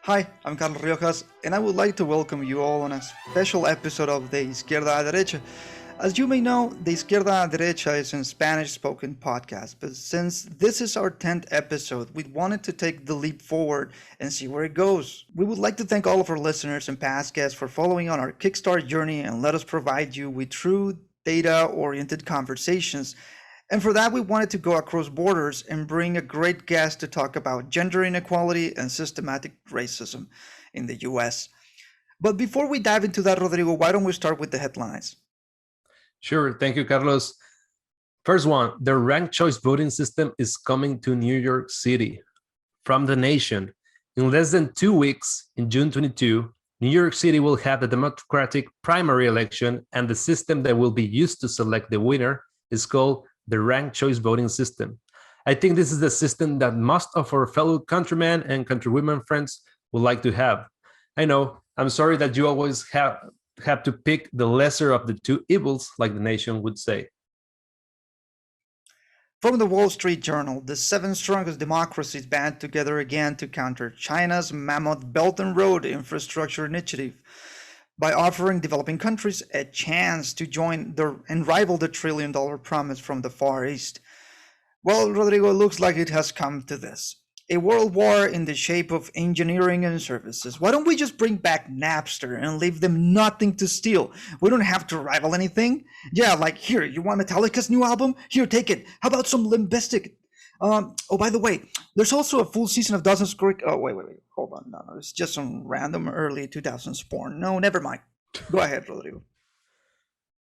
Hi, I'm Carlos Riojas, and I would like to welcome you all on a special episode of the Izquierda a Derecha. As you may know, the Izquierda a Derecha is a Spanish-spoken podcast, but since this is our 10th episode, we wanted to take the leap forward and see where it goes. We would like to thank all of our listeners and past guests for following on our Kickstart journey and let us provide you with true data-oriented conversations. And for that, we wanted to go across borders and bring a great guest to talk about gender inequality and systematic racism in the US. But before we dive into that, Rodrigo, why don't we start with the headlines? Sure. Thank you, Carlos. First one, the ranked choice voting system is coming to New York City. From The Nation, in less than 2 weeks, in June 22, New York City will have the Democratic primary election, and the system that will be used to select the winner is called the ranked choice voting system. I think this is the system that most of our fellow countrymen and countrywomen friends would like to have. I know, I'm sorry that you always have to pick the lesser of the two evils, like The Nation would say. From the Wall Street Journal, the 7 strongest democracies band together again to counter China's mammoth Belt and Road infrastructure initiative by offering developing countries a chance to join and rival the $1 trillion promise from the Far East. Well, Rodrigo, it looks like it has come to this. A world war in the shape of engineering and services. Why don't we just bring back Napster and leave them nothing to steal? We don't have to rival anything. Yeah, like here, you want Metallica's new album? Here, take it. How about some Limp Bizkit? Oh, by the way, there's also a full season of Dawson's Creek. Oh, wait, hold on. No, it's just some random early 2000s porn. No, never mind. Go ahead, Rodrigo.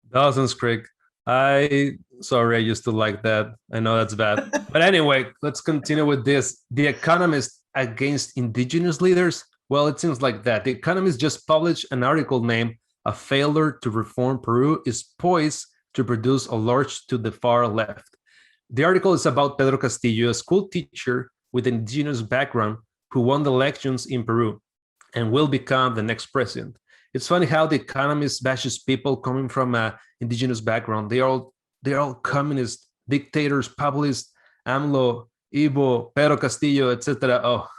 Dawson's Creek. I used to like that. I know that's bad. But anyway, let's continue with this. The Economist against indigenous leaders. Well, it seems like that. The Economist just published an article named "A Failure to Reform Peru is Poised to Produce a Lurch to the Far Left." The article is about Pedro Castillo, a school teacher with an indigenous background who won the elections in Peru and will become the next president. It's funny how The Economist bashes people coming from an indigenous background. They're all communist, dictators, populists, AMLO, Ibo, Pedro Castillo, etc. Oh,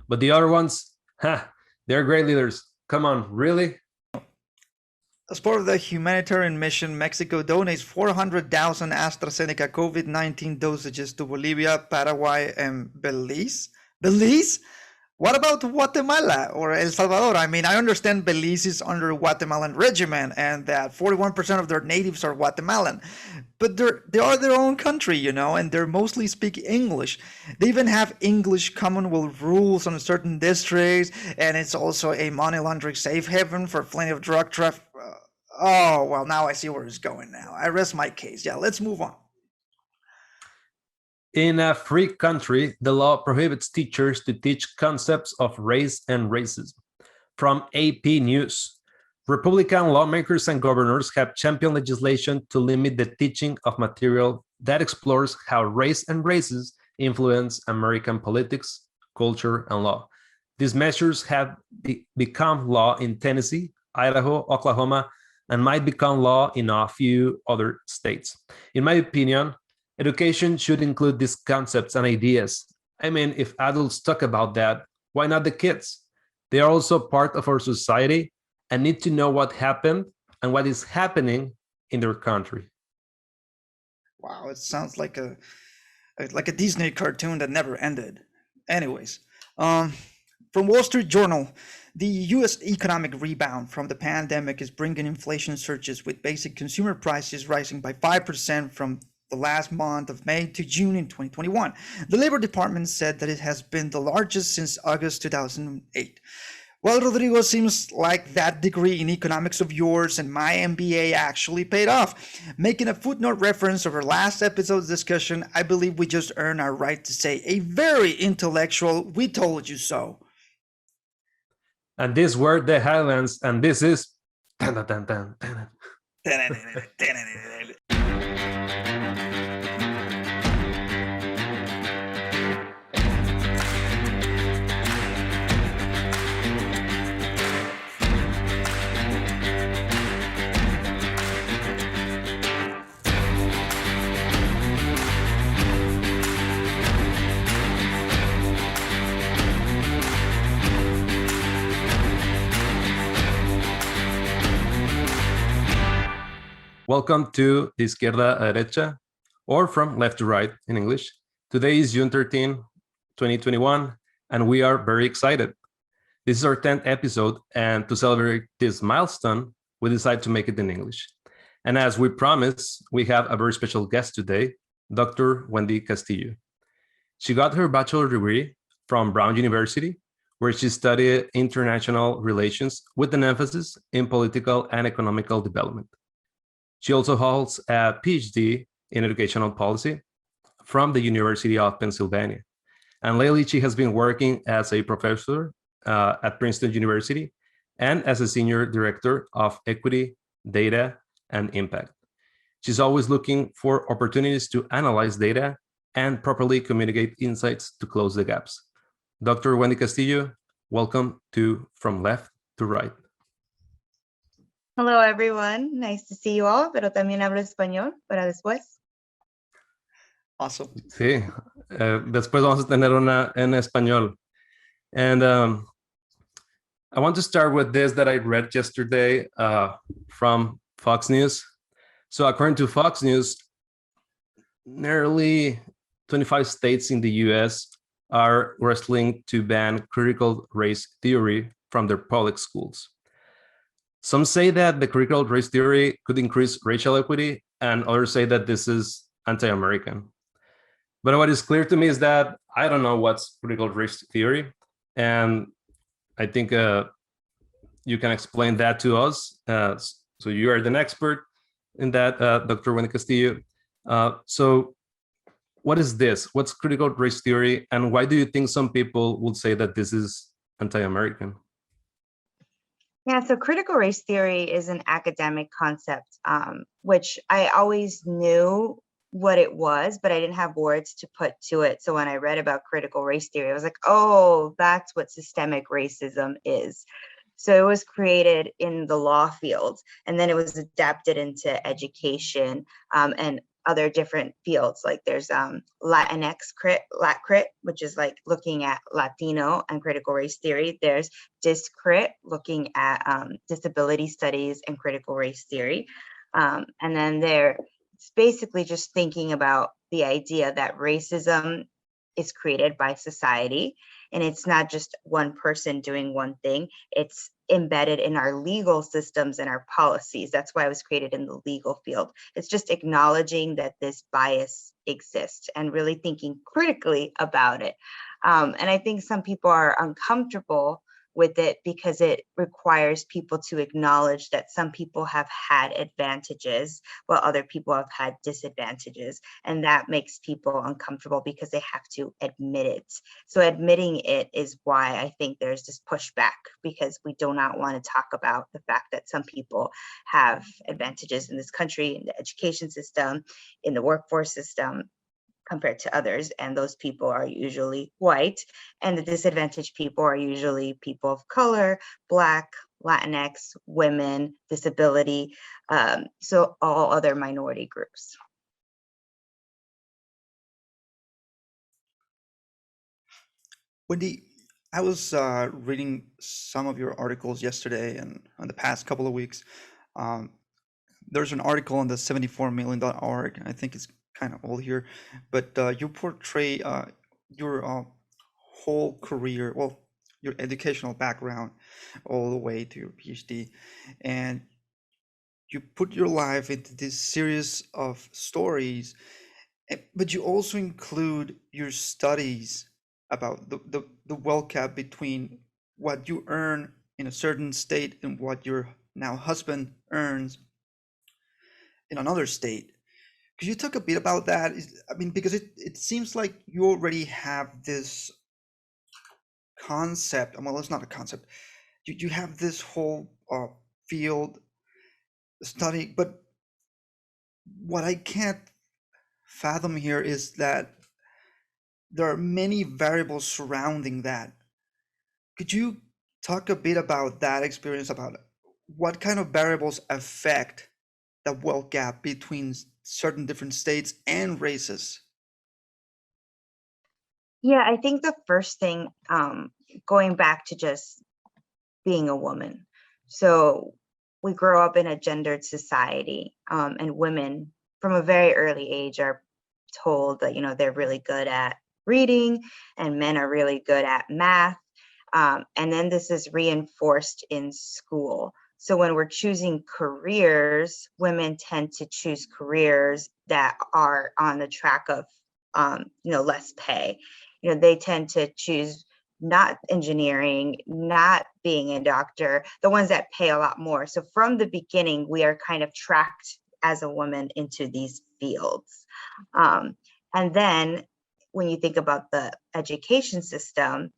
but the other ones, they're great leaders. Come on, really? As part of the humanitarian mission, Mexico donates 400,000 AstraZeneca COVID-19 dosages to Bolivia, Paraguay, and Belize. Belize? What about Guatemala or El Salvador? I mean, I understand Belize is under Guatemalan regime and that 41% of their natives are Guatemalan. But they are their own country, you know, and they mostly speak English. They even have English Commonwealth rules on certain districts, and it's also a money laundering safe haven for plenty of drug traffic. Oh, well, now I see where it's going now. I rest my case. Yeah, let's move on. In a free country, the law prohibits teachers to teach concepts of race and racism. From AP News, Republican lawmakers and governors have championed legislation to limit the teaching of material that explores how race and races influence American politics, culture, and law. These measures have become law in Tennessee, Idaho, Oklahoma, and might become law in a few other states. In my opinion, education should include these concepts and ideas. I mean, if adults talk about that, why not the kids? They are also part of our society and need to know what happened and what is happening in their country. Wow, it sounds like a Disney cartoon that never ended. Anyways, from Wall Street Journal, the U.S. economic rebound from the pandemic is bringing inflation surges, with basic consumer prices rising by 5% from the last month of May to June in 2021. The Labor Department said that it has been the largest since August 2008. Well, Rodrigo, seems like that degree in economics of yours and my MBA actually paid off. Making a footnote reference of our last episode's discussion, I believe we just earned our right to say a very intellectual "we told you so." And these were the highlands, and this is... Welcome to de izquierda a derecha, or from left to right in English. Today is June 13, 2021, and we are very excited. This is our 10th episode, and to celebrate this milestone, we decided to make it in English. And as we promised, we have a very special guest today, Dr.Wendy Castillo. She got her bachelor degree from Brown University, where she studied international relations with an emphasis in political and economical development. She also holds a PhD in educational policy from the University of Pennsylvania. And lately, she has been working as a professor at Princeton University and as a senior director of equity, data, and impact. She's always looking for opportunities to analyze data and properly communicate insights to close the gaps. Dr. Wendy Castillo, welcome to From Left to Right. Hello, everyone. Nice to see you all, pero también hablo español para después. Awesome. Sí, después vamos a tener una en español. And I want to start with this that I read yesterday from Fox News. So according to Fox News, nearly 25 states in the US are wrestling to ban critical race theory from their public schools. Some say that the critical race theory could increase racial equity, and others say that this is anti-American. But what is clear to me is that I don't know what's critical race theory, and I think you can explain that to us. So you are an expert in that, Dr. Wendy Castillo. So what is this? What's critical race theory, and why do you think some people would say that this is anti-American? Yeah, so critical race theory is an academic concept, which I always knew what it was, but I didn't have words to put to it. So when I read about critical race theory, I was like, oh, that's what systemic racism is. So it was created in the law field, and then it was adapted into education and other different fields. Like there's Latinx crit, which is like looking at Latino and critical race theory. There's discrit, looking at disability studies and critical race theory. And then it's basically just thinking about the idea that racism is created by society, and it's not just one person doing one thing. It's embedded in our legal systems and our policies. That's why it was created in the legal field. It's just acknowledging that this bias exists and really thinking critically about it. And I think some people are uncomfortable with it because it requires people to acknowledge that some people have had advantages while other people have had disadvantages. And that makes people uncomfortable because they have to admit it. So admitting it is why I think there's this pushback, because we do not want to talk about the fact that some people have advantages in this country, in the education system, in the workforce system, compared to others, and those people are usually white, and the disadvantaged people are usually people of color, Black, Latinx, women, disability, so all other minority groups. Wendy, I was reading some of your articles yesterday and on the past couple of weeks. There's an article on the 74million.org. I think it's kind of old here, but you portray your whole career, well, your educational background all the way to your PhD, and you put your life into this series of stories, but you also include your studies about the wealth gap between what you earn in a certain state and what your now husband earns in another state. Could you talk a bit about that? I mean, because it seems like you already have this concept. Well, it's not a concept. You have this whole field study, but what I can't fathom here is that there are many variables surrounding that. Could you talk a bit about that experience, about what kind of variables affect the wealth gap between certain different states and races? Yeah, I think the first thing, going back to just being a woman. So we grow up in a gendered society, and women from a very early age are told that, they're really good at reading and men are really good at math. And then this is reinforced in school. So when we're choosing careers, women tend to choose careers that are on the track of, less pay. They tend to choose not engineering, not being a doctor, the ones that pay a lot more. So from the beginning, we are kind of tracked as a woman into these fields. And then when you think about the education system,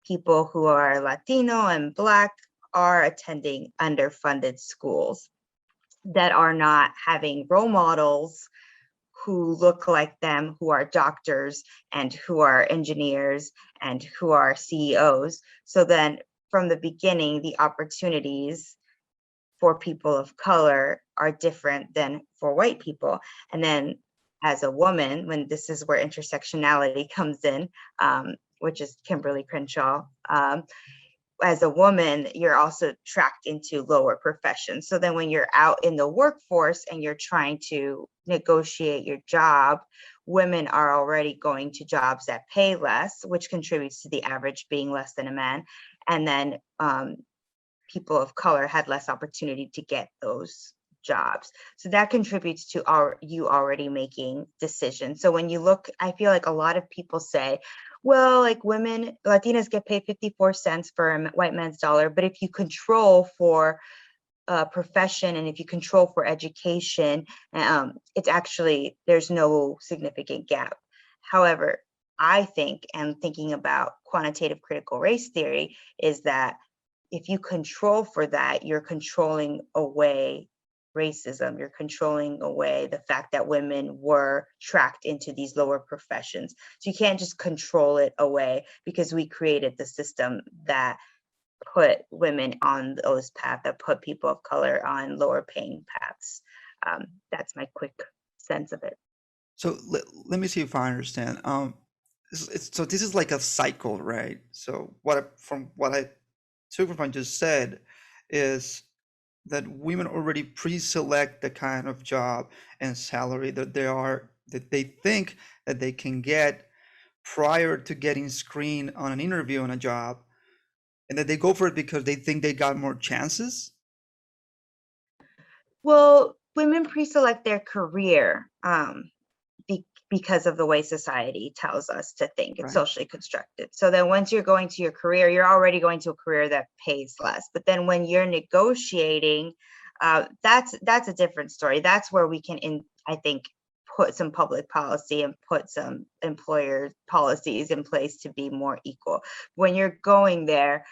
people who are Latino and Black are attending underfunded schools that are not having role models who look like them, who are doctors and who are engineers and who are CEOs. So then from the beginning, the opportunities for people of color are different than for white people. And then as a woman, when this is where intersectionality comes in, which is Kimberly Crenshaw, as a woman, you're also tracked into lower professions. So then when you're out in the workforce and you're trying to negotiate your job, women are already going to jobs that pay less, which contributes to the average being less than a man. And then people of color had less opportunity to get those jobs. So that contributes to you already making decisions. So when you look, I feel like a lot of people say, well, like women, Latinas get paid 54 cents for a white man's dollar, but if you control for a profession and if you control for education, it's actually, there's no significant gap. However, I think, and thinking about quantitative critical race theory, is that if you control for that, you're controlling away racism, you're controlling away the fact that women were tracked into these lower professions. So you can't just control it away, because we created the system that put women on those paths, that put people of color on lower paying paths. That's my quick sense of it. So let me see if I understand. So this is like a cycle, right? So from what I took from what you just said is that women already pre-select the kind of job and salary that they think that they can get prior to getting screened on an interview on a job, and that they go for it because they think they got more chances. Well, women pre-select their career because of the way society tells us to think. It's socially constructed. So then once you're going to your career, you're already going to a career that pays less. But then when you're negotiating, that's a different story. That's where we can, I think, put some public policy and put some employer policies in place to be more equal. When you're going there,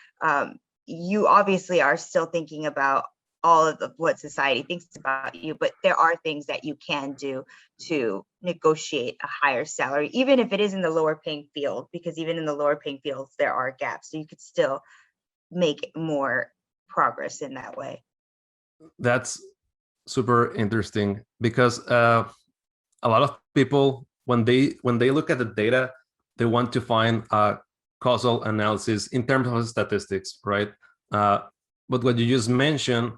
you obviously are still thinking about all of what society thinks about you, but there are things that you can do to negotiate a higher salary, even if it is in the lower paying field, because even in the lower paying fields, there are gaps. So you could still make more progress in that way. That's super interesting, because a lot of people, when they look at the data, they want to find a causal analysis in terms of statistics, right? But what you just mentioned,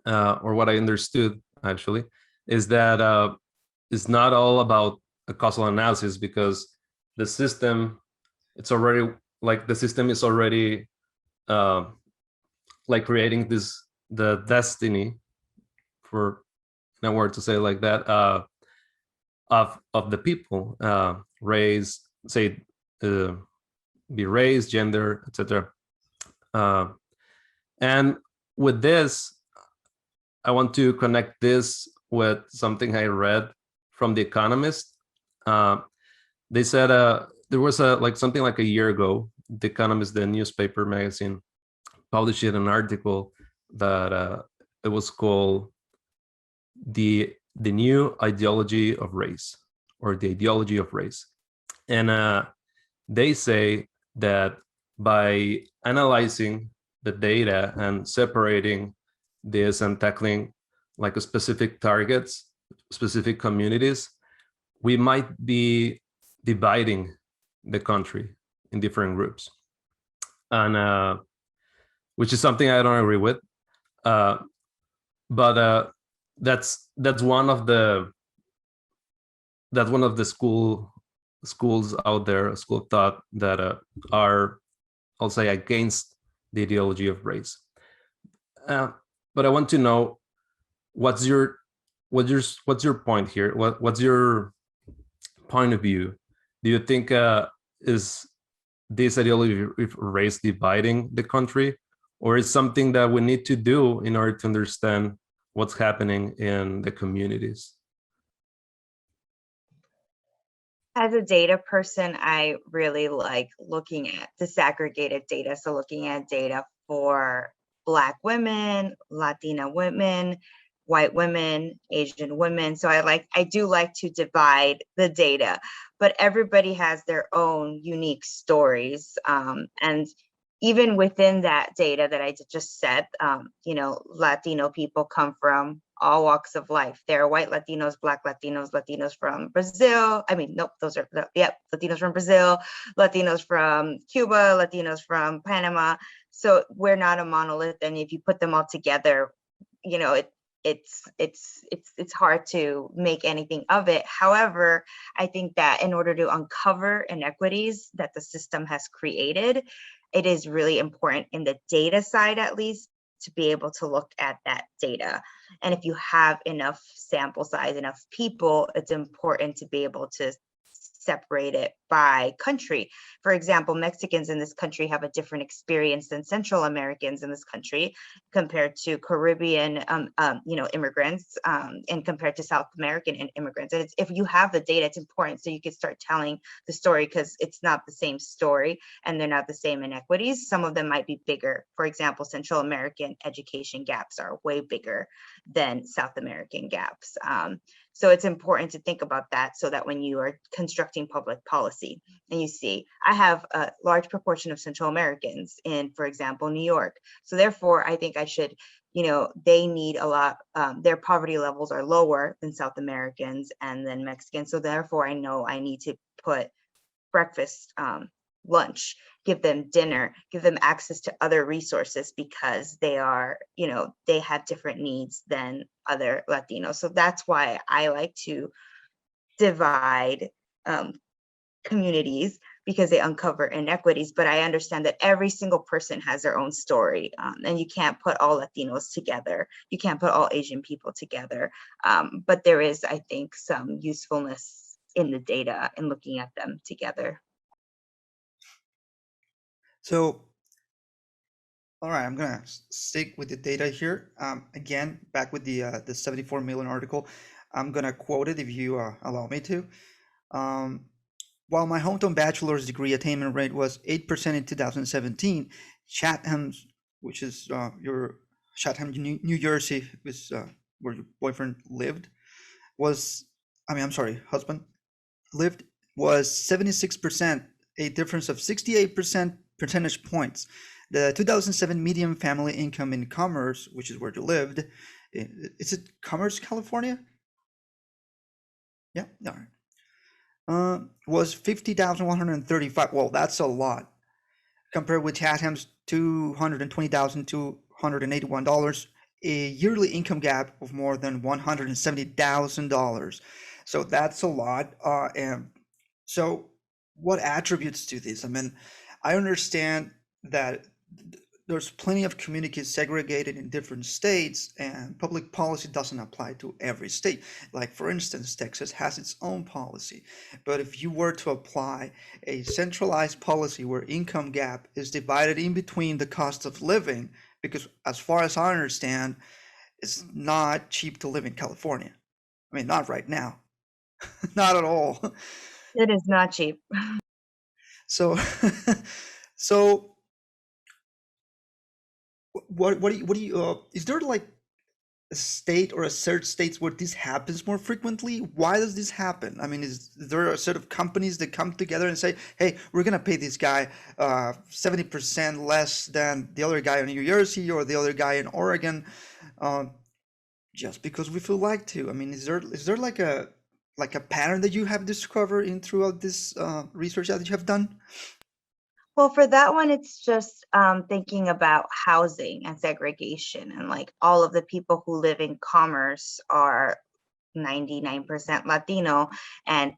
or what I understood actually, is that it's not all about a causal analysis, because the system, it's already like the system is already like creating the destiny, for in a word to say like that, of the people, race, say, be race, gender, etc. And with this, I want to connect this with something I read from The Economist. They said there was something like a year ago, The Economist, the newspaper magazine, published an article that it was called the new ideology of race, or the ideology of race. And they say that by analyzing the data and separating this and tackling like a specific targets, specific communities, we might be dividing the country in different groups, and which is something I don't agree with. but that's one of the schools out there, school of thought that are, I'll say, against the ideology of race. But I want to know what's your point here? What's your point of view? Do you think is this ideology of race dividing the country, or is something that we need to do in order to understand what's happening in the communities? As a data person, I really like looking at disaggregated data. So looking at data for Black women, Latina women, white women, Asian women. So I do like to divide the data, but everybody has their own unique stories. And even within that data that I just said, Latino people come from all walks of life. There are white Latinos, Black Latinos, Latinos from Brazil. Latinos from Brazil, Latinos from Cuba, Latinos from Panama. So we're not a monolith. And if you put them all together, it's hard to make anything of it. However, I think that in order to uncover inequities that the system has created, it is really important in the data side, at least, to be able to look at that data. And if you have enough sample size, enough people, it's important to be able to separate it by country. For example, Mexicans in this country have a different experience than Central Americans in this country compared to Caribbean, immigrants, and compared to South American immigrants. And if you have the data, it's important so you can start telling the story, because it's not the same story and they're not the same inequities. Some of them might be bigger. For example, Central American education gaps are way bigger than South American gaps. So it's important to think about that, so that when you are constructing public policy and you see, I have a large proportion of Central Americans in, for example, New York. So therefore, I think I should, they need a lot, their poverty levels are lower than South Americans and then Mexicans. So therefore, I know I need to put breakfast, lunch, give them dinner, give them access to other resources, because they are, they have different needs than other Latinos. So that's why I like to divide communities, because they uncover inequities. But I understand that every single person has their own story, and you can't put all Latinos together. You can't put all Asian people together. But there is, I think, some usefulness in the data and looking at them together. So, all right, I'm gonna stick with the data here. Again, back with the 74 million article. I'm gonna quote it if you allow me to. While my hometown bachelor's degree attainment rate was 8% in 2017, Chatham's, which is your Chatham, New Jersey, was where your boyfriend lived, husband lived, was 76%, a difference of 68% percentage points. The 2007 median family income in Commerce, which is where you lived, is it Commerce, California? Yeah, all right. Was 50,135. Well, that's a lot compared with Chatham's $220,281, a yearly income gap of more than $170,000. So that's a lot. And so what attributes to this? I mean, I understand that there's plenty of communities segregated in different states, and public policy doesn't apply to every state. Like, for instance, Texas has its own policy. But if you were to apply a centralized policy where income gap is divided in between the cost of living, because as far as I understand, it's not cheap to live in California. I mean, not right now. Not at all. It is not cheap. So, so what do you is there like a state or a certain states where this happens more frequently? Why does this happen? I mean, is there a set of companies that come together and say, hey, we're gonna pay this guy 70% less than the other guy in New Jersey or the other guy in Oregon, just because we feel like to? I mean, is there like a pattern that you have discovered in throughout this research that you have done? Well, for that one, it's just thinking about housing and segregation, and like all of the people who live in Commerce are 99% Latino, and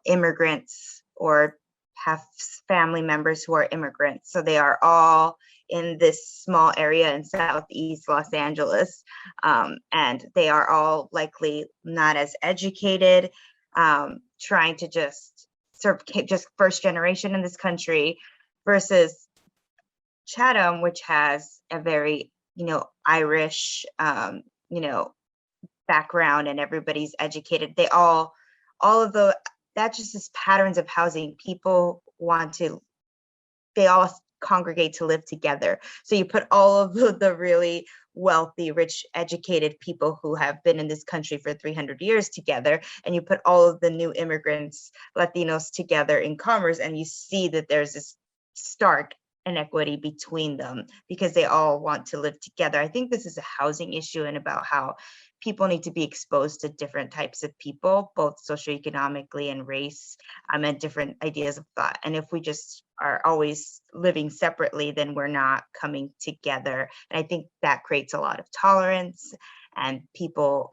immigrants or have family members who are immigrants. So they are all in this small area in Southeast Los Angeles, and they are all likely not as educated, trying to just serve just first generation in this country, versus Chatham, which has a very Irish background, and everybody's educated. They all of the that just is patterns of housing. People they all congregate to live together. So you put all of the really wealthy, rich, educated people who have been in this country for 300 years together, and you put all of the new immigrants, Latinos, together in Commerce, and you see that there's this stark inequity between them because they all want to live together. I think this is a housing issue, and about how people need to be exposed to different types of people, both socioeconomically and race, and different ideas of thought. And if we just are always living separately, then we're not coming together. And I think that creates a lot of tolerance and people,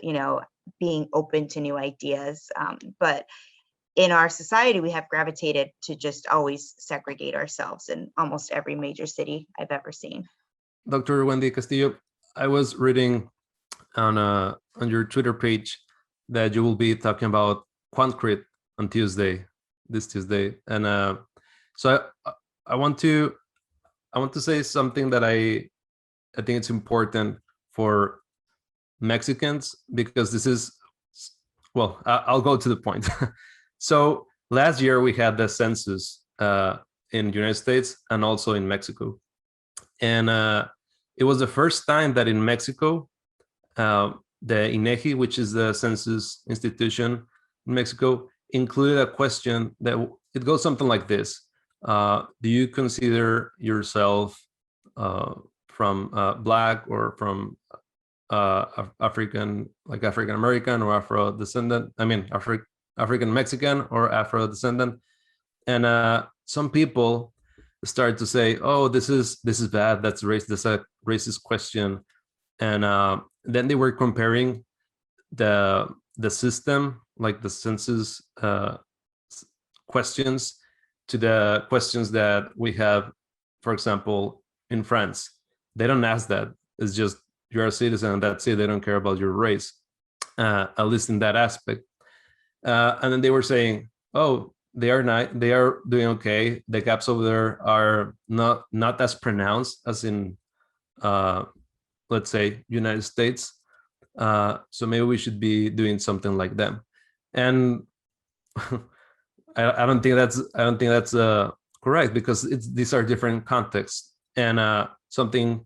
being open to new ideas. But in our society, we have gravitated to just always segregate ourselves in almost every major city I've ever seen. Dr.Wendy Castillo, I was reading on your Twitter page that you will be talking about Quantcrit on this Tuesday, and so I want to say something that I think it's important for Mexicans, because this is, well, I'll go to the point. So last year we had the census in the United States and also in Mexico, and it was the first time that in Mexico, the INEGI, which is the census institution in Mexico, included a question that it goes something like this: do you consider yourself from Black or from African, like African American or Afro descendant? I mean, African Mexican or Afro descendant? And some people started to say, "Oh, this is bad. That's a racist question." And then they were comparing the system, like the census questions, to the questions that we have, for example, in France. They don't ask that. It's just you're a citizen and that's it. They don't care about your race, at least in that aspect. And then they were saying, "Oh, they are doing okay. The gaps over there are not as pronounced as in, let's say, United States. So maybe we should be doing something like them." And I don't think that's correct, because these are different contexts. And something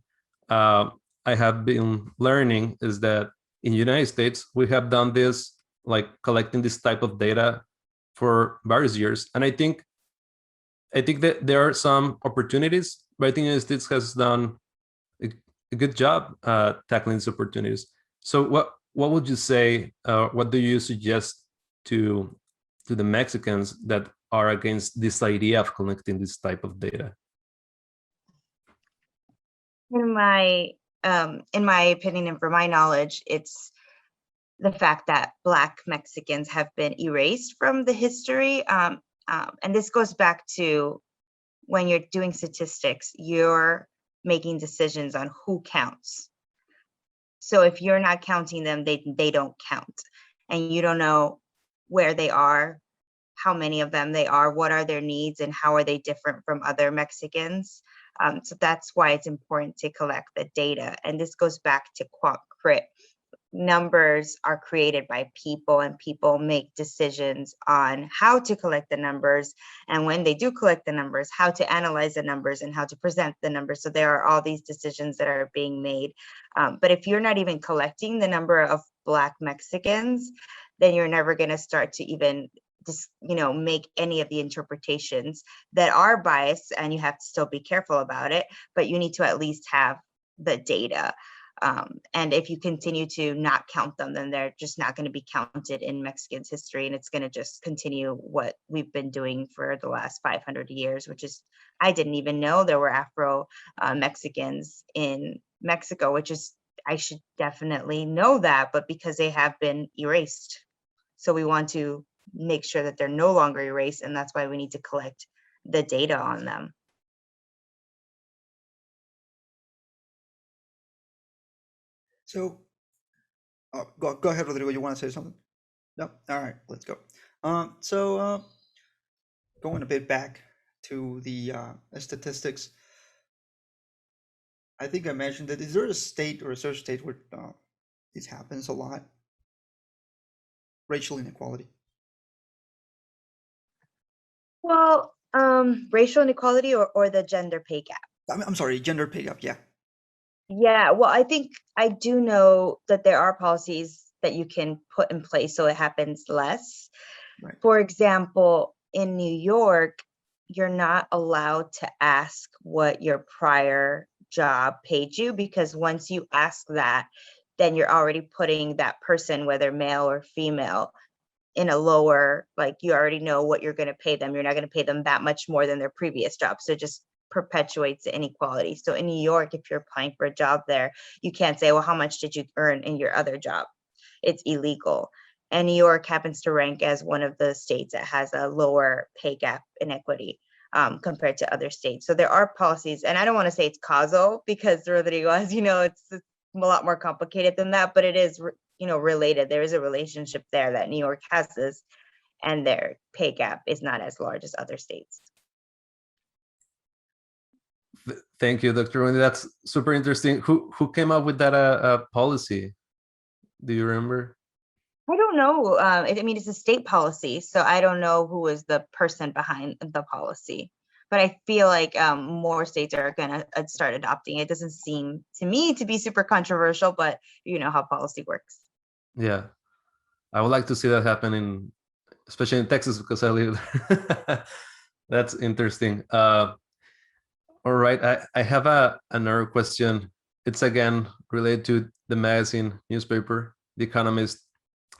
I have been learning is that in the United States we have done this, like collecting this type of data for various years, and I think that there are some opportunities, but I think the United States has done a good job tackling these opportunities. So what would you say, what do you suggest to the Mexicans that are against this idea of collecting this type of data? In my opinion, and from my knowledge, it's the fact that Black Mexicans have been erased from the history. And this goes back to when you're doing statistics, you're making decisions on who counts. So if you're not counting them, they don't count. And you don't know where they are, how many of them they are, what are their needs, and how are they different from other Mexicans. So that's why it's important to collect the data. And this goes back to Quantcrit. Numbers are created by people, and people make decisions on how to collect the numbers, and when they do collect the numbers, how to analyze the numbers and how to present the numbers. So there are all these decisions that are being made. But if you're not even collecting the number of Black Mexicans, then you're never going to start to even make any of the interpretations that are biased, and you have to still be careful about it, but you need to at least have the data. And if you continue to not count them, then they're just not going to be counted in Mexicans' history. And it's going to just continue what we've been doing for the last 500 years, which is, I didn't even know there were Afro-Mexicans in Mexico, which is, I should definitely know that, but because they have been erased. So we want to make sure that they're no longer erased, and that's why we need to collect the data on them. So, go ahead, Rodrigo. You want to say something? No. All right, let's go. Going a bit back to the statistics, I think I mentioned that. Is there a state or a certain state where this happens a lot? Racial inequality. Well, racial inequality or the gender pay gap? I'm sorry, gender pay gap. Yeah. Yeah, well, I think I do know that there are policies that you can put in place so it happens less. Right. For example, in New York, you're not allowed to ask what your prior job paid you, because once you ask that, then you're already putting that person, whether male or female, in a lower, like, you already know what you're going to pay them. You're not going to pay them that much more than their previous job. So just perpetuates the inequality. So in New York, if you're applying for a job there, you can't say, well, how much did you earn in your other job? It's illegal. And New York happens to rank as one of the states that has a lower pay gap inequity compared to other states. So there are policies, and I don't want to say it's causal, because Rodrigo, as you know, it's a lot more complicated than that, but it is, related. There is a relationship there that New York has this, and their pay gap is not as large as other states. Thank you, Dr. Wendy. That's super interesting. Who came up with that policy? Do you remember? I don't know. It's a state policy, so I don't know who is the person behind the policy. But I feel like more states are going to start adopting it. It doesn't seem to me to be super controversial, but you know how policy works. Yeah, I would like to see that happen especially in Texas, because I live there. That's interesting. All right, I have another question. It's again related to the magazine newspaper, The Economist.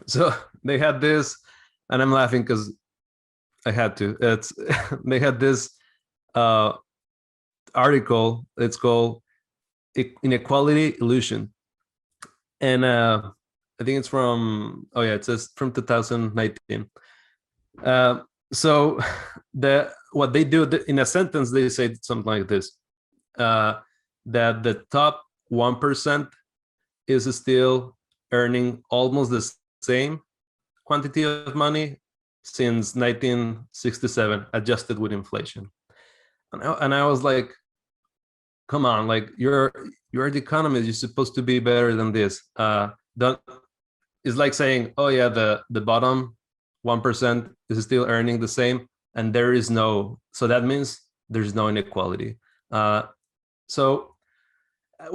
So they had this, and I'm laughing because I had to. They had this article. It's called Inequality Illusion, and I think it's from, it says from 2019. So what they do in a sentence, they say something like this: that the top 1% is still earning almost the same quantity of money since 1967, adjusted with inflation. And I was like, come on, like, you're the economist, you're supposed to be better than this. It's like saying, oh yeah, the bottom 1% is still earning the same, and so that means there's no inequality. So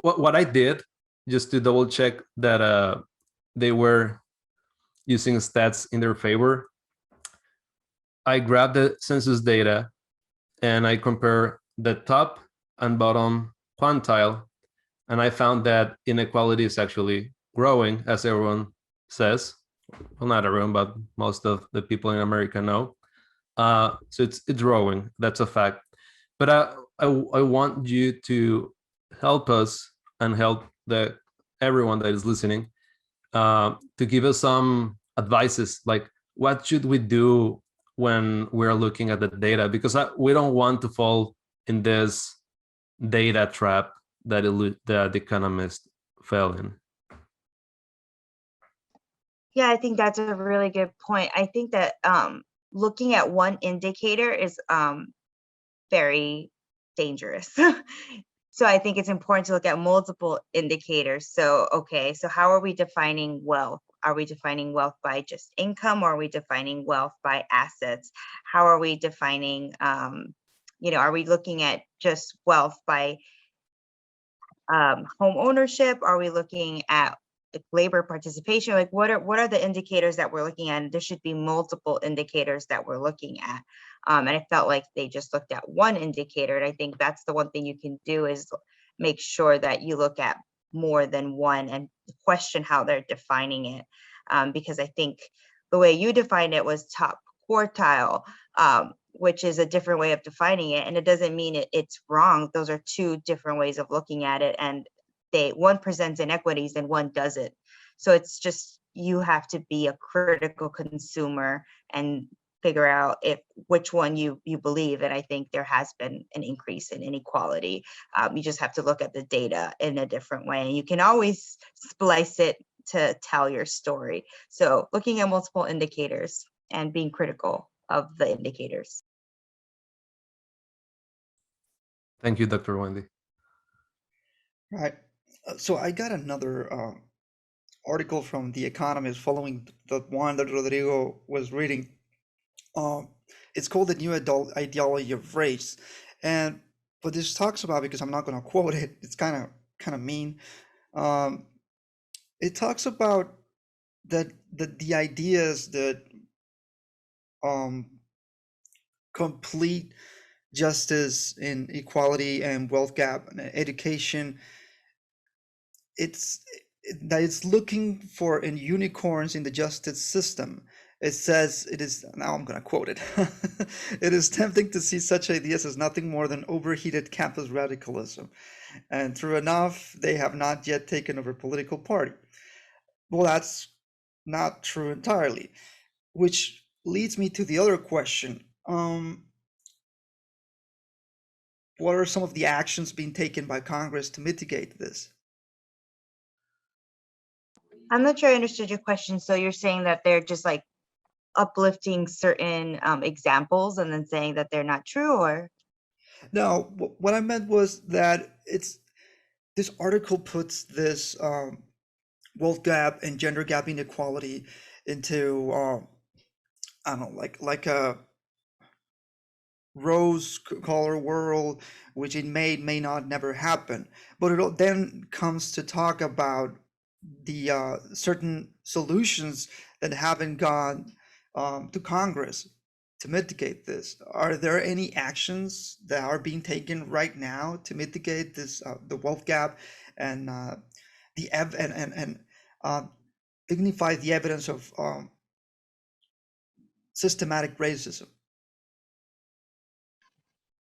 what I did, just to double check that they were using stats in their favor, I grabbed the census data and I compare the top and bottom quantile, and I found that inequality is actually growing, as everyone says. Well, not everyone, but most of the people in America know. So it's growing. That's a fact. But I want you to help us and help everyone that is listening to give us some advices, like what should we do when we're looking at the data, because we don't want to fall in this data trap that the Economist fell in. Yeah, I think that's a really good point. I think that looking at one indicator is very dangerous. So I think it's important to look at multiple indicators. So, okay, so how are we defining wealth? Are we defining wealth by just income, or are we defining wealth by assets? How are we defining, are we looking at just wealth by home ownership? Are we looking at labor participation? Like, what are the indicators that we're looking at? And there should be multiple indicators that we're looking at. And I felt like they just looked at one indicator. And I think that's the one thing you can do, is make sure that you look at more than one and question how they're defining it. Because I think the way you defined it was top quartile, which is a different way of defining it. And it doesn't mean it's wrong. Those are two different ways of looking at it. And one presents inequities and one doesn't. So it's just, you have to be a critical consumer and figure out which one you believe. And I think there has been an increase in inequality. You just have to look at the data in a different way. And you can always splice it to tell your story. So looking at multiple indicators and being critical of the indicators. Thank you, Dr. Wendy. Right. So I got another article from The Economist following the one that Rodrigo was reading. It's called The New Ideology of Race. And what this talks about, because I'm not going to quote it, it's kind of mean. It talks about that the ideas that complete justice in equality and wealth gap and education, it's looking for in unicorns in the justice system. It says it is, now I'm going to quote it, it is tempting to see such ideas as nothing more than overheated campus radicalism. And true enough, they have not yet taken over political party. Well, that's not true entirely, which leads me to the other question. What are some of the actions being taken by Congress to mitigate this? I'm not sure I understood your question. So you're saying that they're just like uplifting certain examples and then saying that they're not true, or? No, what I meant was that this article puts this wealth gap and gender gap inequality into I don't know, like a rose color world, which it may not never happen. But it then comes to talk about the certain solutions that haven't gone to Congress to mitigate this. Are there any actions that are being taken right now to mitigate this the wealth gap and dignify the evidence of systematic racism?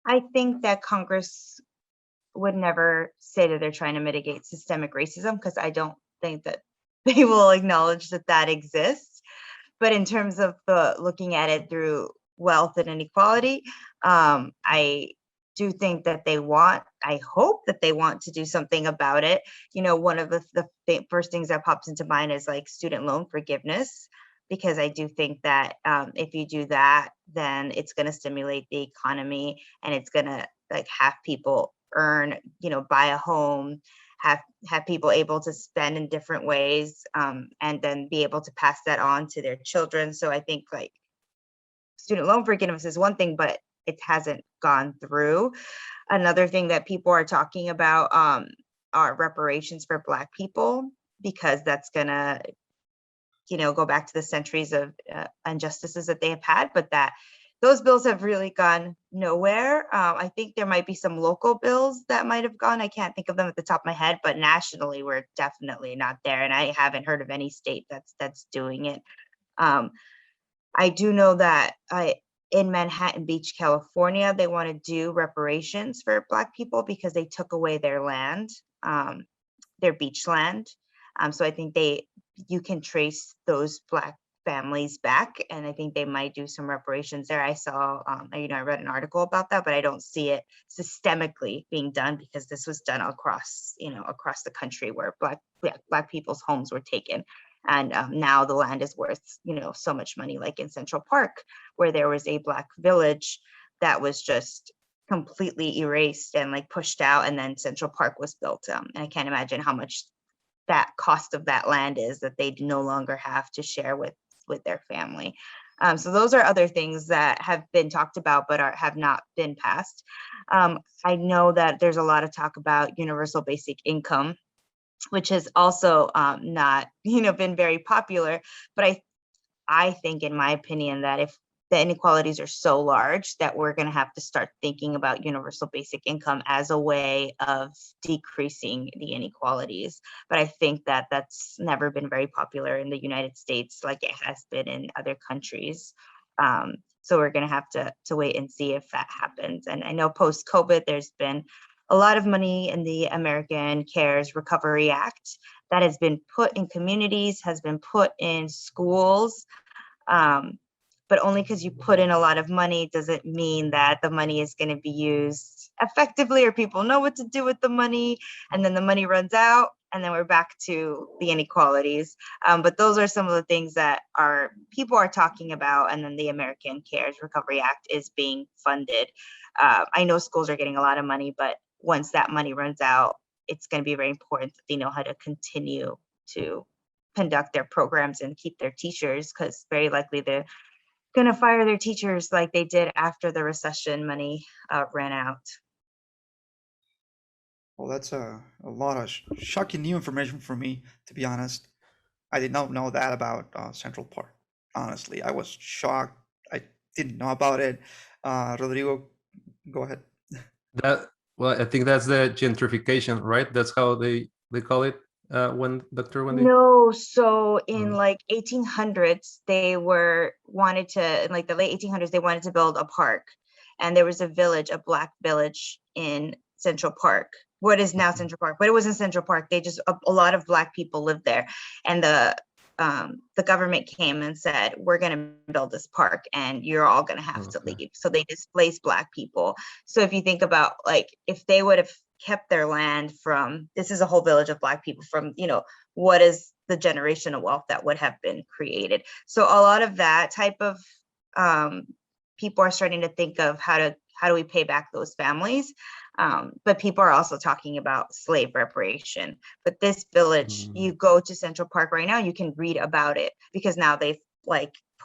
I think that Congress would never say that they're trying to mitigate systemic racism, because I don't think that they will acknowledge that that exists. But in terms of looking at it through wealth and inequality, I do think that I hope that they want to do something about it. You know, one of the first things that pops into mind is like student loan forgiveness, because I do think that if you do that, then it's going to stimulate the economy, and it's going to like have people earn, buy a home, have people able to spend in different ways, and then be able to pass that on to their children. So I think like student loan forgiveness is one thing, but it hasn't gone through. Another thing that people are talking about are reparations for Black people, because that's gonna go back to the centuries of injustices that they have had, but that those bills have really gone nowhere. I think there might be some local bills that might have gone. I can't think of them at the top of my head, but nationally, we're definitely not there. And I haven't heard of any state that's doing it. I do know that in Manhattan Beach, California, they want to do reparations for Black people because they took away their land, their beach land. So I think you can trace those Black families back, and I think they might do some reparations there. I saw, I read an article about that, but I don't see it systemically being done, because this was done across the country, where Black people's homes were taken. And now the land is worth, so much money, like in Central Park, where there was a Black village that was just completely erased and like pushed out, and then Central Park was built. And I can't imagine how much that cost of that land is that they no longer have to share with their family. So those are other things that have been talked about, but have not been passed. I know that there's a lot of talk about universal basic income, which has also not, been very popular. But I think, in my opinion, that if the inequalities are so large that we're going to have to start thinking about universal basic income as a way of decreasing the inequalities. But I think that that's never been very popular in the United States like it has been in other countries. So we're going to have to wait and see if that happens. And I know post-COVID, there's been a lot of money in the American CARES Recovery Act that has been put in communities, has been put in schools. But only because you put in a lot of money doesn't mean that the money is going to be used effectively or people know what to do with the money. And then the money runs out and then we're back to the inequalities. But those are some of the things that people are talking about. And then the American CARES Recovery Act is being funded. I know schools are getting a lot of money, but once that money runs out, it's going to be very important that they know how to continue to conduct their programs and keep their teachers, because very likely they're going to fire their teachers like they did after the recession money ran out. Well, that's a lot of shocking new information for me, to be honest. I did not know that about Central Park. Honestly, I was shocked. I didn't know about it. Rodrigo, go ahead. Well, I think that's the gentrification, right? That's how they call it. When Dr.Wendy? No, so in like 1800s, in like the late 1800s, they wanted to build a park, and there was a village, a Black village in Central Park, what is now Central Park, but it wasn't Central Park. They just a lot of Black people lived there, and the government came and said, we're going to build this park and you're all going to have to leave. So they displaced Black people. So if you think about, like, if they would have kept their land from, this is a whole village of Black people, from, what is the generational wealth that would have been created. So a lot of that type of people are starting to think of how do we pay back those families. But people are also talking about slave reparation. But this village, you go to Central Park right now, you can read about it, because now they've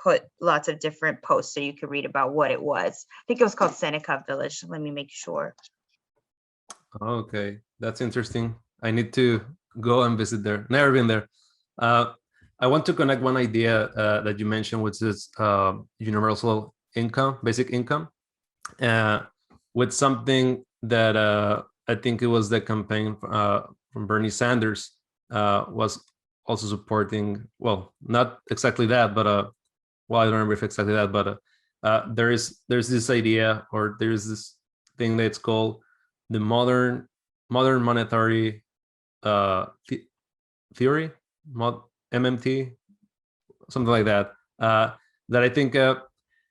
put lots of different posts so you can read about what it was. I think it was called Seneca Village. Let me make sure. Okay, that's interesting. I need to go and visit there. Never been there. I want to connect one idea that you mentioned, which is universal income, basic income, with something that I think it was the campaign from Bernie Sanders was also supporting. Well, not exactly that, but I don't remember if exactly that, but there's this idea, or there's this thing that's called the modern monetary theory, MMT, something like that. That I think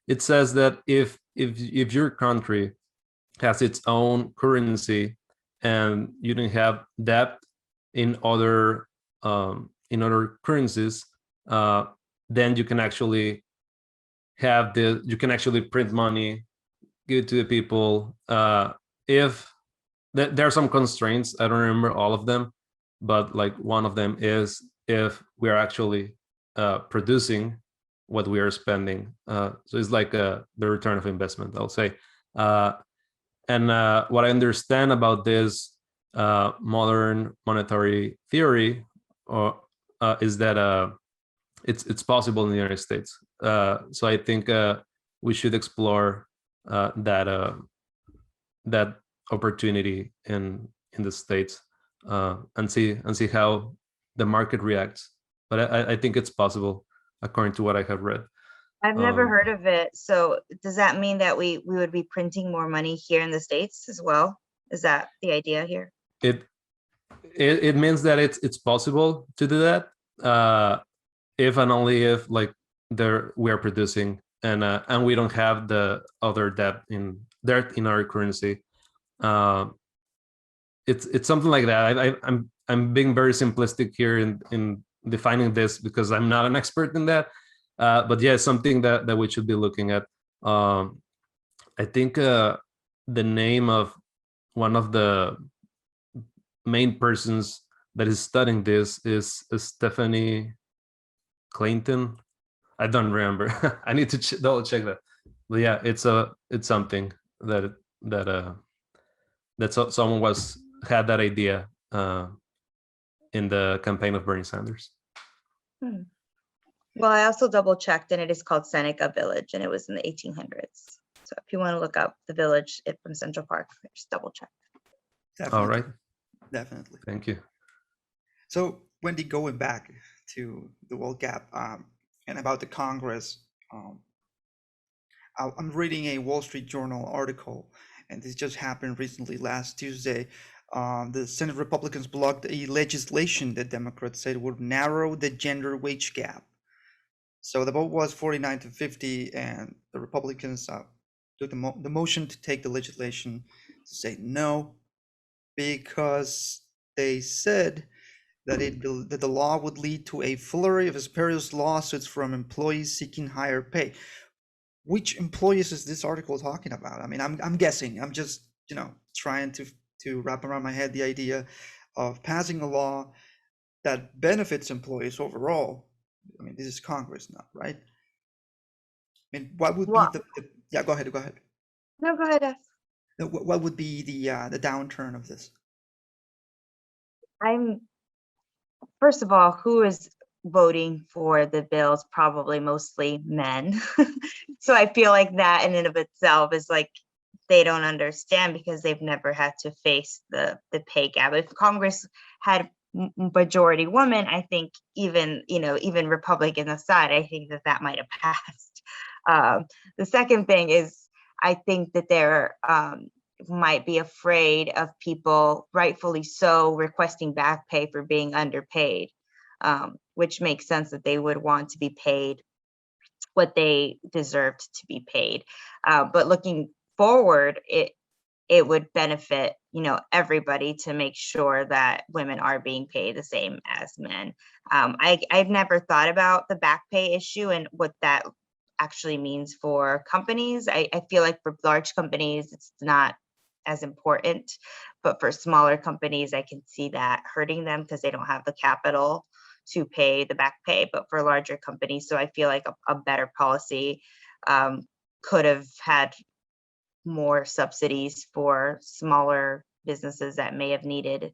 it says that if your country has its own currency and you don't have debt in other currencies, then you can actually print money, give it to the people. If there are some constraints, I don't remember all of them, but like one of them is if we are actually producing what we are spending. So it's like the return of investment, I'll say. And what I understand about this modern monetary theory is that it's possible in the United States. So I think we should explore that opportunity in the States and see how the market reacts. But I think it's possible, according to what I have read. I've never heard of it. So does that mean that we would be printing more money here in the States as well? Is that the idea here? It means that it's possible to do that if and only if we are producing and we don't have the other debt in our currency. It's something like that. I'm being very simplistic here in defining this, because I'm not an expert in that. But yeah, something that we should be looking at. I think the name of one of the main persons that is studying this is Stephanie Clayton. I don't remember. I need to double check that. But yeah, it's something that someone had that idea in the campaign of Bernie Sanders. Well, I also double checked, and it is called Seneca Village, and it was in the 1800s. So if you want to look up the village from Central Park, just double check. Definitely. All right. Definitely. Thank you. So, Wendy, going back to the World Gap and about the Congress, I'm reading a Wall Street Journal article, and this just happened recently last Tuesday. The Senate Republicans blocked a legislation that Democrats said would narrow the gender wage gap. So the vote was 49 to 50, and the Republicans took the motion to take the legislation to say no, because they said that that the law would lead to a flurry of spurious lawsuits from employees seeking higher pay. Which employees is this article talking about? I mean, I'm guessing. I'm just trying to wrap around my head the idea of passing a law that benefits employees overall. I mean, this is Congress now, right? I mean, what would Well, be yeah? Go ahead. no, go ahead. What would be the downturn of this? First of all, who is voting for the bills? Probably mostly men. So I feel like that in and of itself is like they don't understand because they've never had to face the pay gap. If Congress had majority women, I think even Republican aside, I think that might have passed. The second thing is I think that they're might be afraid of people, rightfully so, requesting back pay for being underpaid, which makes sense that they would want to be paid what they deserved to be paid. But looking forward, it would benefit everybody to make sure that women are being paid the same as men. I've never thought about the back pay issue and what that actually means for companies. I feel like for large companies, it's not as important, but for smaller companies, I can see that hurting them because they don't have the capital to pay the back pay. But for larger companies, so I feel like a better policy could have had more subsidies for smaller businesses that may have needed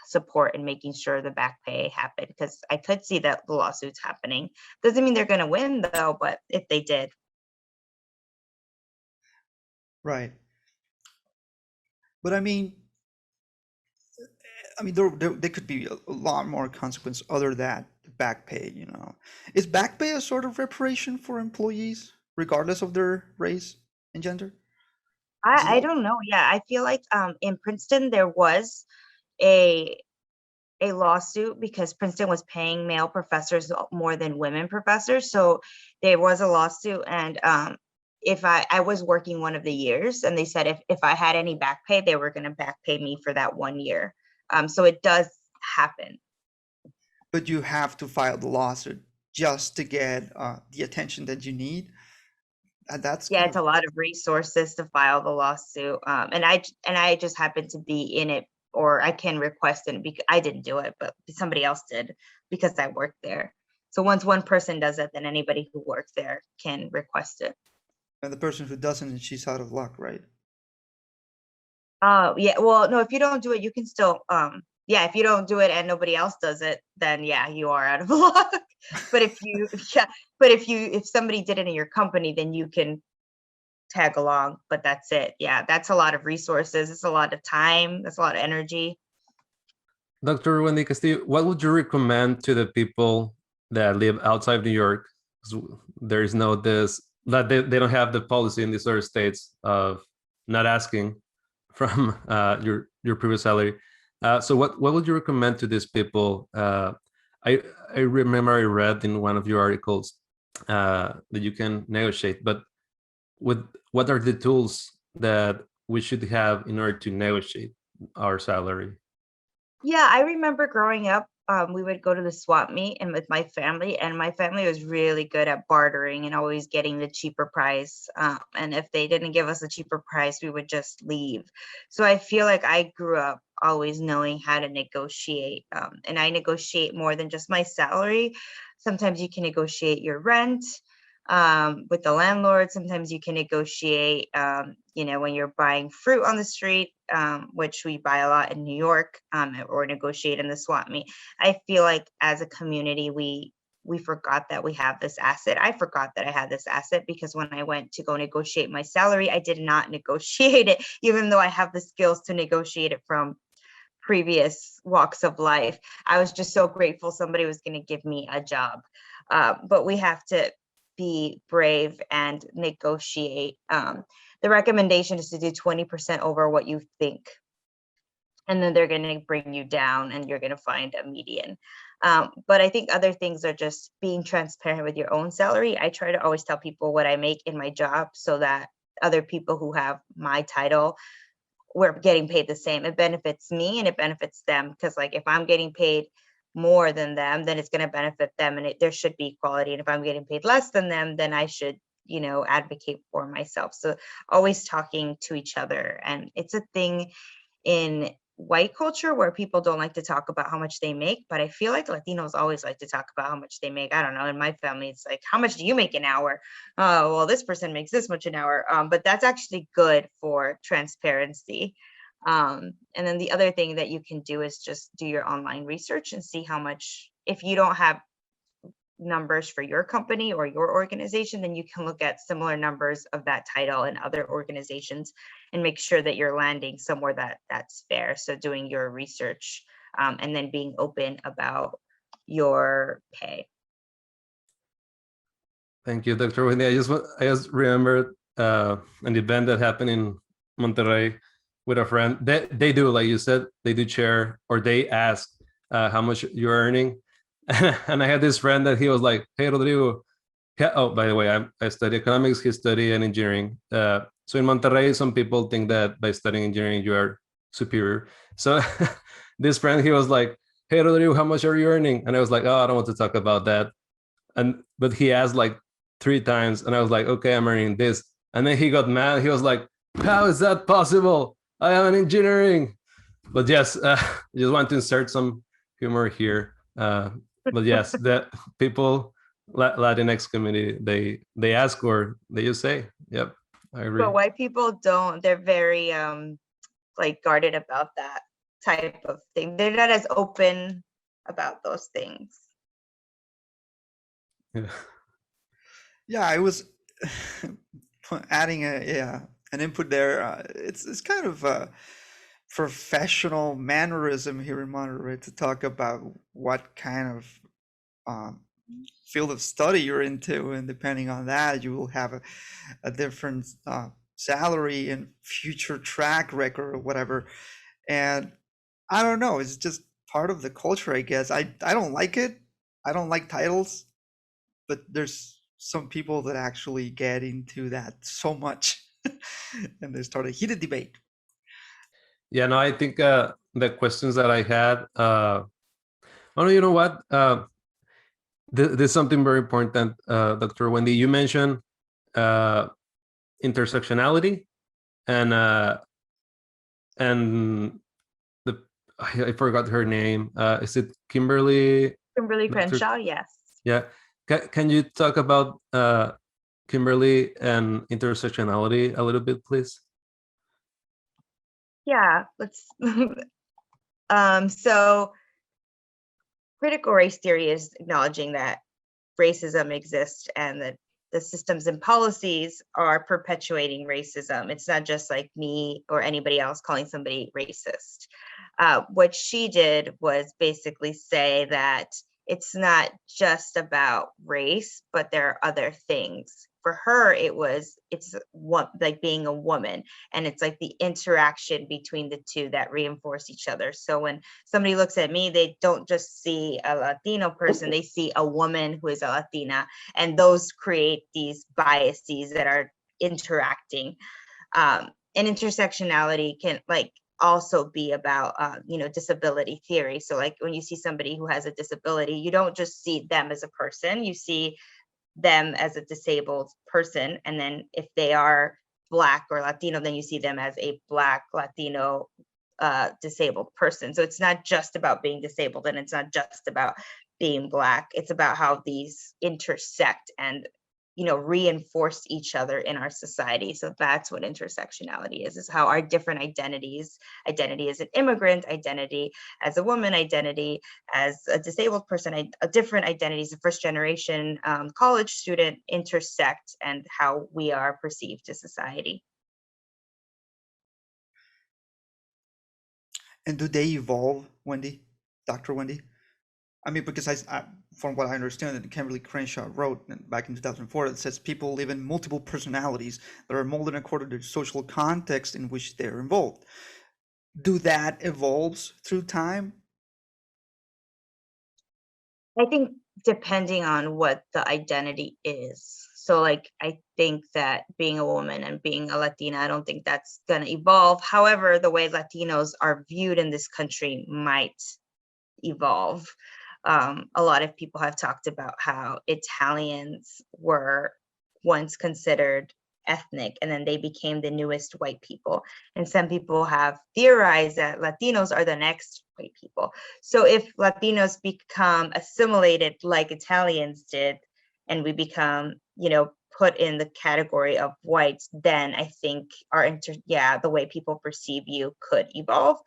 support in making sure the back pay happened, because I could see that the lawsuits happening. Doesn't mean they're going to win though, but if they did. Right. But I mean, there could be a lot more consequence other than back pay. Is back pay a sort of reparation for employees, regardless of their race and gender? I don't know. Yeah, I feel like in Princeton there was a lawsuit because Princeton was paying male professors more than women professors. So there was a lawsuit, and if I was working one of the years, and they said if I had any back pay, they were going to back pay me for that 1 year. So it does happen. But you have to file the lawsuit just to get the attention that you need. And that's it's a lot of resources to file the lawsuit. And I just happen to be in it, or I can request it because I didn't do it, but somebody else did because I worked there. So once one person does it, then anybody who works there can request it. And the person who doesn't, she's out of luck, right? Yeah. Well, no, if you don't do it, you can still, if you don't do it and nobody else does it, then yeah, you are out of luck. But if somebody did it in your company, then you can tag along, but that's it. Yeah, that's a lot of resources. It's a lot of time. That's a lot of energy. Dr.Wendy Castillo, what would you recommend to the people that live outside New York? There is that they don't have the policy in these other states of not asking from your previous salary. So what would you recommend to these people? I remember I read in one of your articles that you can negotiate, but what are the tools that we should have in order to negotiate our salary? Yeah, I remember growing up, we would go to the swap meet and with my family, and my family was really good at bartering and always getting the cheaper price. And if they didn't give us a cheaper price, we would just leave. So I feel like I grew up always knowing how to negotiate. And I negotiate more than just my salary. Sometimes you can negotiate your rent with the landlord. Sometimes you can negotiate, when you're buying fruit on the street, which we buy a lot in New York, or negotiate in the swap meet. I feel like as a community, we we forgot that we have this asset. I forgot that I had this asset because when I went to go negotiate my salary, I did not negotiate it, even though I have the skills to negotiate it from previous walks of life. I was just so grateful somebody was going to give me a job. But we have to be brave and negotiate. The recommendation is to do 20% over what you think. And then they're going to bring you down and you're going to find a median. But I think other things are just being transparent with your own salary. I try to always tell people what I make in my job so that other people who have my title, we're getting paid the same. It benefits me and it benefits them, because like if I'm getting paid more than them, then it's going to benefit them, and there should be equality. And if I'm getting paid less than them, then I should, advocate for myself. So always talking to each other. And it's a thing in white culture where people don't like to talk about how much they make, but I feel like Latinos always like to talk about how much they make. I don't know, in my family it's like, how much do you make an hour? Oh, well, this person makes this much an hour. But that's actually good for transparency. And then the other thing that you can do is just do your online research and see how much, if you don't have numbers for your company or your organization, then you can look at similar numbers of that title in other organizations and make sure that you're landing somewhere that's fair. So doing your research and then being open about your pay. Thank you, Dr. Wendy. I just remembered an event that happened in Monterrey with a friend. They do, like you said, they do share, or they ask how much you're earning. And I had this friend that he was like, hey, Rodrigo. Oh, by the way, I study economics, he studied engineering. So in Monterrey, some people think that by studying engineering, you are superior. So this friend, he was like, hey, Rodrigo, how much are you earning? And I was like, oh, I don't want to talk about that. But he asked like 3 times, and I was like, okay, I'm earning this. And then he got mad. He was like, how is that possible? I am in engineering. But yes, just want to insert some humor here. But yes, that people, Latinx community, they ask, or they just say, yep, I agree. But white people don't. They're very like guarded about that type of thing. They're not as open about those things. Yeah, I was adding an input there. It's kind of a professional mannerism here in Monterey to talk about what kind of field of study you're into, and depending on that, you will have a different salary and future track record or whatever. And I don't know, it's just part of the culture, I guess. I don't like it. I don't like titles, but there's some people that actually get into that so much and they start a heated debate. Yeah, no, I think the questions that I had, you know what? There's something very important, Dr. Wendy. You mentioned intersectionality and I forgot her name. Is it Kimberly? Kimberly Crenshaw, yes. Yeah. Can you talk about Kimberly and intersectionality a little bit, please? Yeah, let's. So critical race theory is acknowledging that racism exists and that the systems and policies are perpetuating racism. It's not just like me or anybody else calling somebody racist. What she did was basically say that it's not just about race, but there are other things. For her, it's like being a woman, and it's like the interaction between the two that reinforce each other. So when somebody looks at me, they don't just see a Latino person, they see a woman who is a Latina, and those create these biases that are interacting. And intersectionality can also be about disability theory. So like when you see somebody who has a disability, you don't just see them as a person, you see them as a disabled person. And then if they are Black or Latino, then you see them as a Black, Latino, disabled person. So it's not just about being disabled, and it's not just about being Black. It's about how these intersect and reinforce each other in our society. So that's what intersectionality is how our different identity as an immigrant, identity as a woman, identity as a disabled person, different identities, a first generation college student intersect and how we are perceived to society. And do they evolve, Wendy, Dr. Wendy? I mean, because I from what I understand, that Kimberly Crenshaw wrote back in 2004, it says people live in multiple personalities that are molded according to the social context in which they're involved. Do that evolves through time? I think depending on what the identity is. So like, I think that being a woman and being a Latina, I don't think that's going to evolve. However, the way Latinos are viewed in this country might evolve. A lot of people have talked about how Italians were once considered ethnic and then they became the newest white people. And some people have theorized that Latinos are the next white people. So if Latinos become assimilated like Italians did, and we become, put in the category of whites, then I think the way people perceive you could evolve.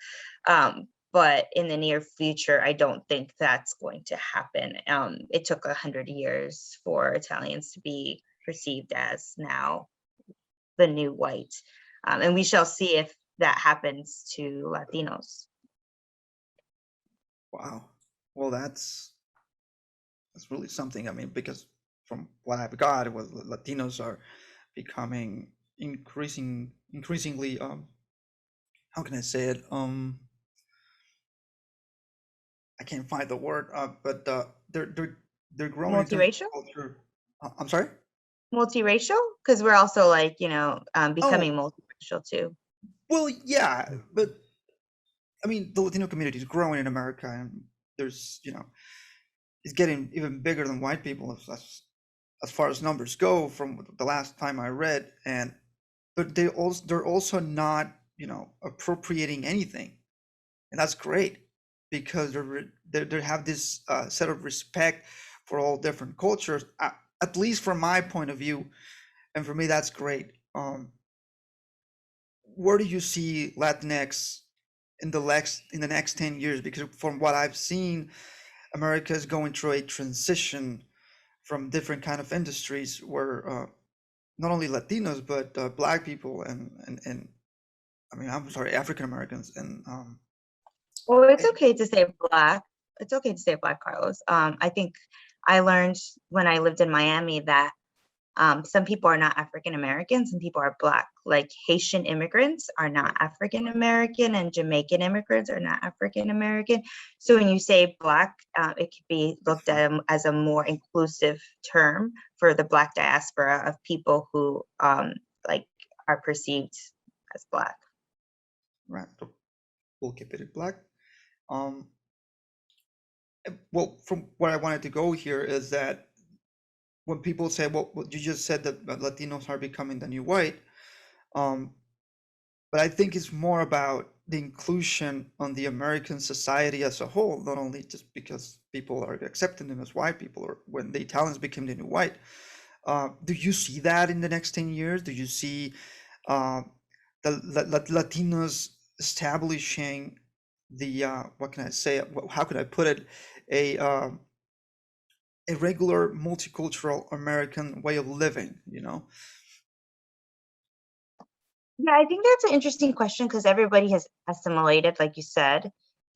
But in the near future, I don't think that's going to happen. It took 100 years for Italians to be perceived as now the new white. And we shall see if that happens to Latinos. Wow. Well, that's really something. I mean, because from what I've got, was Latinos are becoming increasingly how can I say it? I can't find the word, but they're growing into Multiracial? culture. I'm sorry? Multiracial? Because we're also like, becoming Oh, multiracial too. well, yeah, but I mean, the Latino community is growing in America, and there's, it's getting even bigger than white people as far as numbers go from the last time I read. And but they're also not, appropriating anything, and that's great because they have this set of respect for all different cultures, at least from my point of view, and for me that's great. Where do you see Latinx in the next 10 years? Because from what I've seen, America is going through a transition from different kind of industries where not only Latinos but Black people and I mean, I'm sorry, African Americans and Well, it's okay to say Black. It's okay to say Black, Carlos. I think I learned when I lived in Miami that some people are not African American, some people are Black. Like Haitian immigrants are not African American, and Jamaican immigrants are not African American. So when you say Black, it could be looked at as a more inclusive term for the Black diaspora of people who are perceived as Black. right, we'll keep it at Black. Well, from where I wanted to go here is that when people say, well, you just said that Latinos are becoming the new white, but I think it's more about the inclusion on the American society as a whole, not only just because people are accepting them as white people, or when the Italians became the new white. Do you see that in the next 10 years? Do you see the Latinos establishing the what can I say? How could I put it? A regular multicultural American way of living, Yeah, I think that's an interesting question because everybody has assimilated, like you said.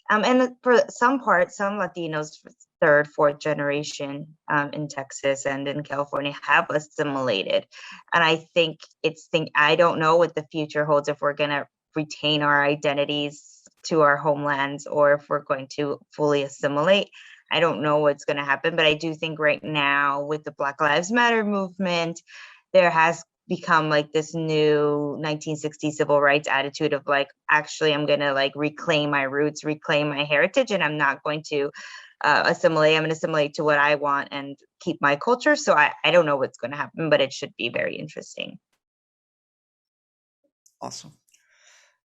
And for some parts, some Latinos, third, fourth generation in Texas and in California have assimilated. And I think I don't know what the future holds, if we're going to retain our identities to our homelands or if we're going to fully assimilate. I don't know what's going to happen, but I do think right now with the Black Lives Matter movement, there has become like this new 1960s civil rights attitude of like, actually, I'm going to like reclaim my roots, reclaim my heritage, and I'm not going to assimilate. I'm going to assimilate to what I want and keep my culture. So I don't know what's going to happen, but it should be very interesting. Awesome.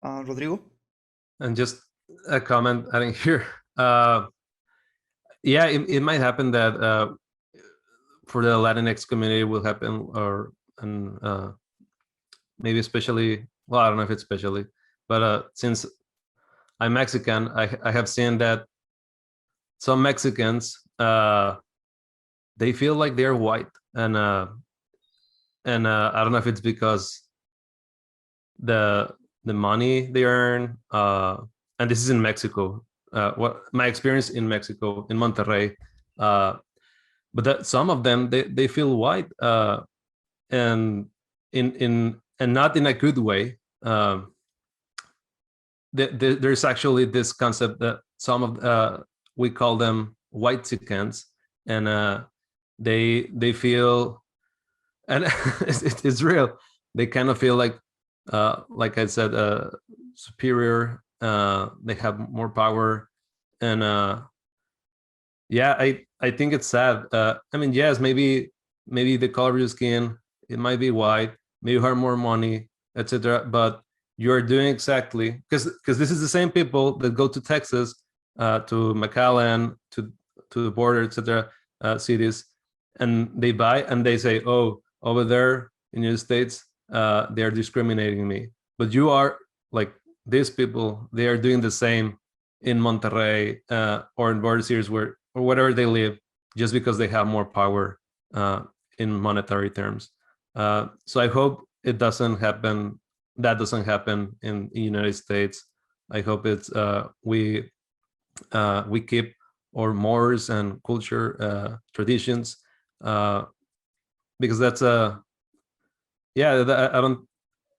Rodrigo? And just a comment adding here. Yeah, it might happen that for the Latinx community will happen, or and maybe especially, well, I don't know if it's especially, but since I'm Mexican, I have seen that some Mexicans they feel like they're white, and I don't know if it's because the money they earn, and this is in Mexico. What my experience in Mexico, in Monterrey, but that some of them they feel white, and and not in a good way. There's actually this concept that some of we call them white chickens, and they feel, and it's real. They kind of feel like I said, superior. They have more power, and yeah, I think it's sad. I mean, yes, maybe the color of your skin, it might be white, maybe you have more money, etc. But you're doing exactly, because this is the same people that go to Texas, to McAllen, to the border, etc. Cities, and they buy and they say, oh, over there in the United States, they're discriminating me. But you are like, these people, they are doing the same in Monterrey, or in border cities or wherever they live, just because they have more power in monetary terms. So I hope it doesn't happen. That doesn't happen in the United States. I hope it's we keep our mores and culture, traditions, because that's yeah.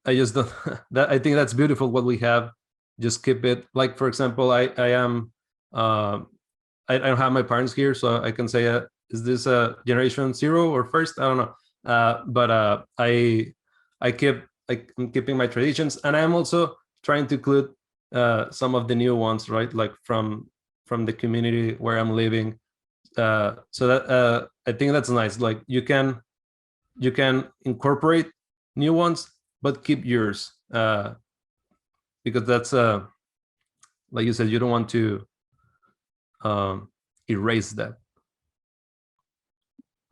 I just don't. That, I think that's beautiful what we have. Just keep it. Like, for example, I am. I don't have my parents here, so I can say, is this a generation zero or first? I don't know. But I'm keeping my traditions, and I'm also trying to include some of the new ones, right? Like from the community where I'm living. So that I think that's nice. Like you can incorporate new ones, but keep yours, because that's like you said, you don't want to erase that.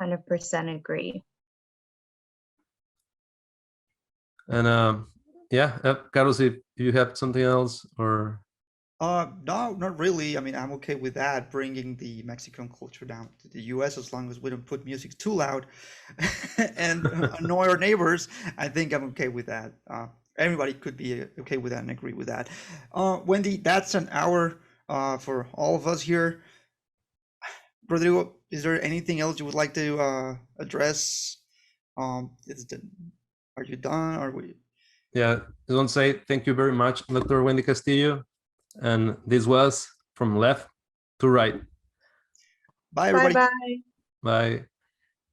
100% agree. And yeah, Carlos, if you have something else, or No, not really. I mean, I'm okay with that, bringing the Mexican culture down to the US, as long as we don't put music too loud and annoy our neighbors. I think I'm okay with that. Everybody could be okay with that and agree with that. Wendy, that's an hour for all of us here. Rodrigo, is there anything else you would like to address? Are you done? Are we? yeah, I want to say thank you very much, Dr.Wendy Castillo. And this was From Left to Right. Bye, everybody. Bye-bye. Bye.